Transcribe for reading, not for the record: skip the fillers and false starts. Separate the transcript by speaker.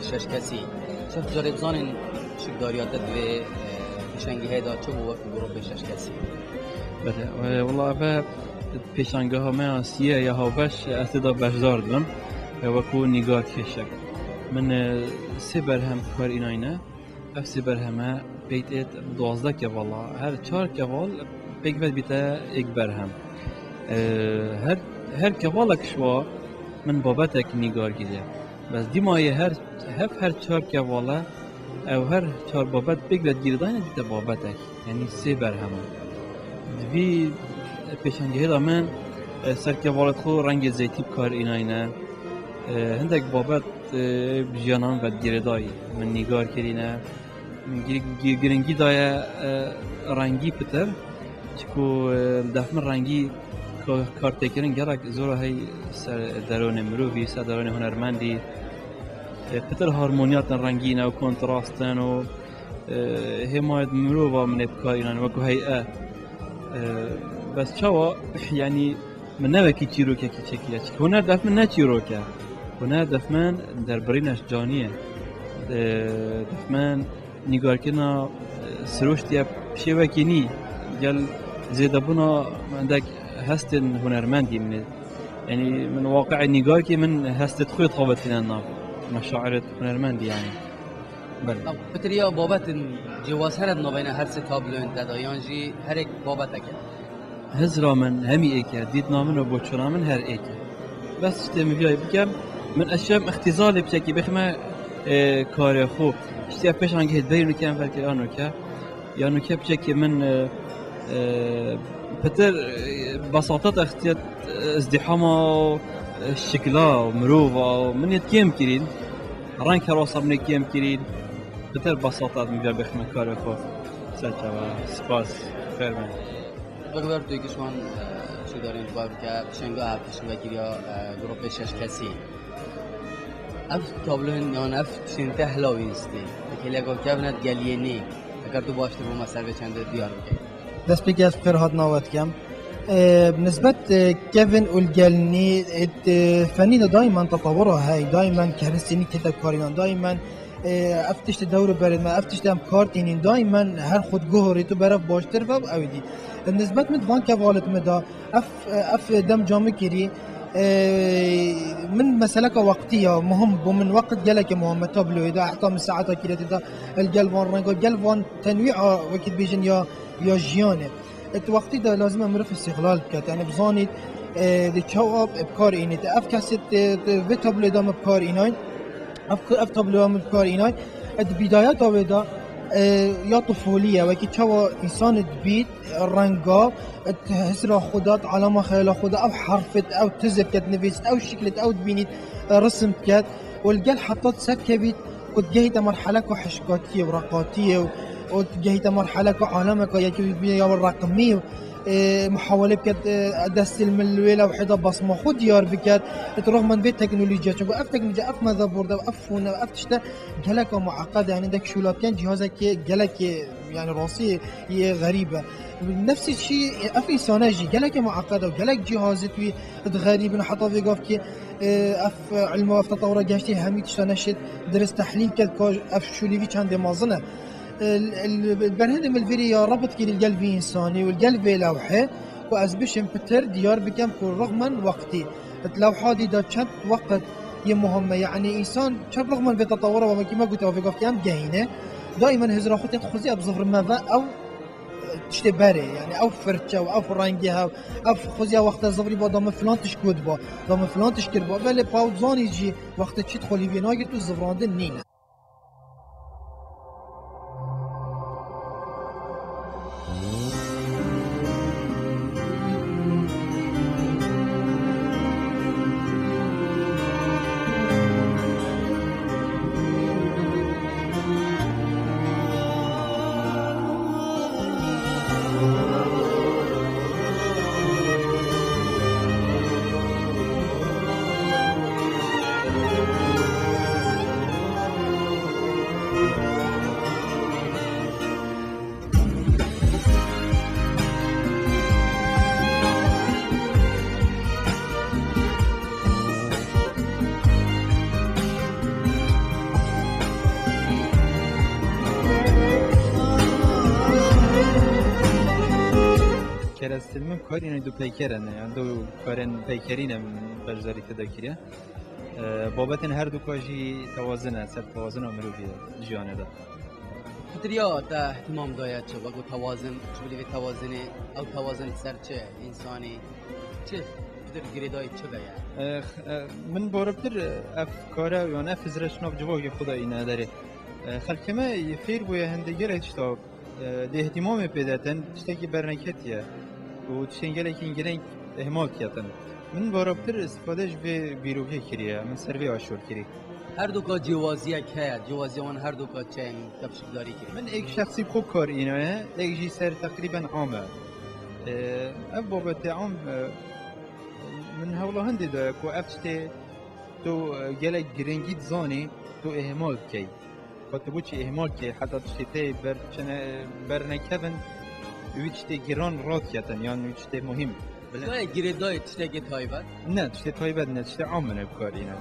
Speaker 1: شش کسی شف جارب زانین شکداریات دوی پیشنگی هیدا چه بو گروه شش کسی
Speaker 2: بله والله أبا پیشنگاه همه آسیه یا هاوش استدا بشدار دم وکو نگاه کشک من سه برهم کار ایناینه اف سه برهمه بیت 12 که والله هر 4 کوال بگوید بیتا یک برهم هر کوالک شوا من بابتك نگار گیره بس دیمای هر 4 کواله او هر 4 بابت بگوید گیره داینه دیتا بابتك یعنی سه برهمه دوی پیشنگی دا من سر کوالت خو رنگ زیتی بکار ایناینه هندک بابت بجیانان و گیره دایی من نگار کرینه گرنگی دای رنگی پتر چکو دفن رنگی کارتکرین گرک زور های سر درون مروفی سر درون هنرمندی پتر هارمونیات رنگین و کنتراستن و حمایت مروفا من بکارینن وکو هیئه بس چاوا یعنی من نوکی چیروکه که چکیه چک هنر دفن نه چیروکه هنر دفن در برینش جانیه دفن نگار کنا سروشتیا شوکی نی گل زیده بنا عندك هستن هنرمندی من يعني من واقع نگار که من هستت خوی طابت لنا مشاعر هنرمندی يعني
Speaker 1: بله بتریا بابت جواز هر نبین هر سه تابلو انتدایان جی هر یک بابت اکه
Speaker 2: هزرا من همی ایکه دید نامن و بوچرا من هر ایکه بس اشتیم بیای بگم من اشیام اختزال بشکی بخمه کار خوب اشتیا پیش هنگه بیرون که انفر که آنو که یعنی که بشکی من بتر بساطات اختیار ازدحام شکلا و مروف و من یتکیم کرین رنگ هراسا من یتکیم کرین بتر بساطات میگه بخمه کار خوب سلچه و سپاس خیر من
Speaker 1: بگذار توی کشمان چی دارین باور که شنگاه هفتشن وکیریا گروه شش کسی اف تابلوهن یان اف شنته هلاوی استی اکیلی اگه کبنت گلیه نی اگر تو باشته بو مسئله چند دیار بکی
Speaker 3: دست بگی از فرهاد نوات کم بالنسبة كيفن والجلني فنينا دائما تطورها هاي دائما كهرسيني كده كارينا دائما افتش تدور برد ما افتش دام كارتينين دائما هر خود جوهري تو برف باشتر فب اودي بالنسبة مدفان كفالت مدا اف دم جامع كري من مسألة وقتية مهم ومن وقت جلك مهم تابلو إذا حتى من ساعات كده إذا الجلفان رنجو الجلفان تنويع وقت بيجن يا جيانه الوقتي ده لازم امر في استغلال كات يعني بزاني دي شواب بكار اني اف كاسيت في تابلو دام بكار اناي اف تابلو دام بكار اناي البدايات هذا يا طفوليه وكي تشوا انسان دبيت رنگا تحسر خودات علامه خيال خدا او حرفت او تزب كات نفيس او شكلت او تبينيت رسم كات والقال حطت سكبت كنت جايته مرحله وحشكاتيه ورقاتيه وجهيت مرحلة كعالمك يا الرقمي محاولة بكت دست الملويلة وحدة بصمة خود ديار بكت تروح من بيت تكنولوجيا شو أف تكنولوجيا أف ماذا بورد أف فون أف تشتا جلك معقدة يعني دك شولات كان جهازك جلك يعني راسي غريبة نفس الشيء أف إنسان جي جلك معقدة وجلك جهازك غريب نحطه في قف كي أف علم أف تطور جاشتي همي تشتا نشد درس تحليل كالكاج أف شولي في كان دمازنه البرهند الفيديو ربط كي القلب إنساني والقلب لوحة وأزبشن بتر ديار بكم رغما وقتي اللوحة دي دا شد وقت يمهم يعني إنسان شد رغما في تطوره وما كما قلت في قف كام جاهنة دائما هزرا خطي خزي أبظفر ماذا أو تشتبري يعني أو فرشة أو فرنجها أو خزي وقت الظفري با دام فلان تشكود با دام فلان تشكر با ولی باوزان يجي وقت تشد خلي في ناقل تو الظفران نينا
Speaker 2: پیکرستن من کاری نه دو پیکرن یعنی دو کارن پیکرینه من بجاری تدکیره بابت هر دو کاجی توازنه سر توازن امروزی جانه ده
Speaker 1: فتریا تا اهتمام داید چه بگو توازن چه بلی توازن او توازن سر چه انسانی چه فتر گریدای چه بیاد
Speaker 2: من باربتر افکاره یعنی افزرش ناب جوابی خدا اینه داره خلکمه فیر بوی هندگیر اشتا ده اهتمام پیداتن تشتاکی برنکتیه و تشنگله که اینگرین اهمال کیتن من باربتر استفادهش به بیروگی کریه من سروی آشور کری
Speaker 1: هر دو کا جوازیه که جوازی وان هر دو کا چه تبشک داری کری
Speaker 2: من ایک شخصی خوب کار اینه ایک جی سر تقریبا عامه اف بابت عام من هولا هندی ده کو افشته تو گله گرنگیت زانی تو اهمال کی خاطر بوچی اهمال کی حتی تشتی بر نکبن ویچته گران رات کتن یعنی ویچته مهم
Speaker 1: دای گریدای چه که تایبت
Speaker 2: نه تشتی تایبت نه تشتی عام من بکار اینه